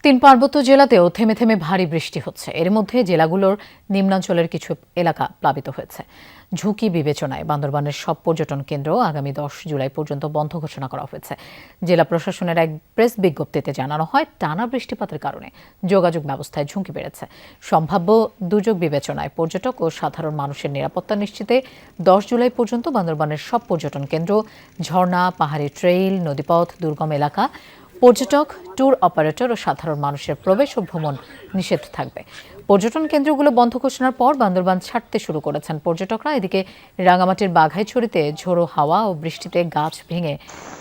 তিন পার্বত্য জেলাতেও থেমে থেমে ভারী বৃষ্টি হচ্ছে। এর মধ্যে জেলাগুলোর নিম্নাঞ্চলের কিছু এলাকা প্লাবিত হয়েছে। ঝুঁকি বিবেচনায় বান্দরবানের সব পর্যটন কেন্দ্র আগামী 10 জুলাই পর্যন্ত বন্ধ ঘোষণা করা হয়েছে। জেলা প্রশাসনের এক প্রেস বিজ্ঞপ্তিতে জানানো হয়, টানা বৃষ্টিপাতের কারণে যোগাযোগ ব্যবস্থায় ঝুঁকি বেড়েছে। সম্ভাব্য দুর্যোগ বিবেচনায় পর্যটক ও সাধারণ মানুষের নিরাপত্তা নিশ্চিতে 10 জুলাই পর্যন্ত বান্দরবানের সব পর্যটন কেন্দ্র, ঝর্ণা, পাহাড়ি ট্রেইল, নদীপথ, দুর্গম এলাকা, পর্যটক, ট্যুর অপারেটর ও সাধারণ মানুষের প্রবেশ ও ভ্রমণ নিষেধ থাকবে। পর্যটন কেন্দ্রগুলো বন্ধ ঘোষণার পর বান্দরবান ছাড়তে শুরু করেছেন পর্যটকরা। এদিকে রাঙামাটির বাঘাইছড়িতে ঝোড়ো হাওয়া ও বৃষ্টিতে গাছ ভেঙে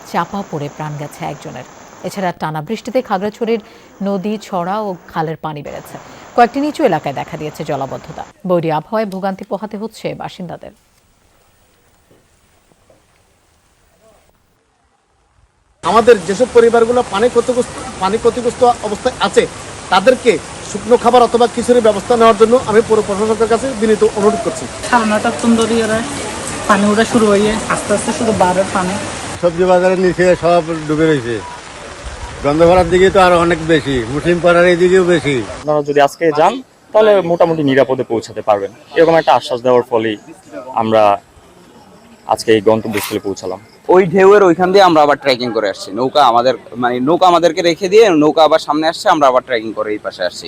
চাপা পড়ে প্রাণ গেছে একজনের। এছাড়া টানা বৃষ্টিতে খাগড়াছড়ির নদী, ছড়া ও খালের পানি বেড়েছে। কয়েকটি নিচু এলাকায় দেখা দিয়েছে জলাবদ্ধতা। বৈরী আবহাওয়ায় ভোগান্তি পোহাতে হচ্ছে বাসিন্দাদের। আমাদের যেসব পরিবারগুলো পানি ক্ষতিগ্রস্ত অবস্থায় আছে তাদেরকে শুকনো খাবার অথবা খিচুড়ির ব্যবস্থা নেওয়ার জন্য আমি পৌর প্রশাসকের কাছে বিনীত অনুরোধ করছি। সামনেটা সুন্দরী পানি ওঠা শুরু হয়ে আস্তে আস্তে শুধু বাড়ের পানি। সবজি বাজারের নিচে সব ডুবে রয়েছে। গন্ধভরার দিকে তো আরো অনেক বেশি, মুসলিম পাড়ার এই দিকেও বেশি। আপনারা যদি আজকে যান তাহলে মোটামুটি নিরাপদে পৌঁছাতে পারবেন, এরকম একটা আশ্বাস দেওয়ার ফলেই আমরা আজকে এই গন্তব্যস্থলে পৌঁছালাম। ওই ঢেউয়ের ওইখান দিয়ে আমরা আবার ট্রেকিং করে আসছি। নৌকা আমাদেরকে রেখে দিয়ে নৌকা আবার সামনে আসছে, আমরা আবার ট্রেকিং করে এই পাশে আসছি।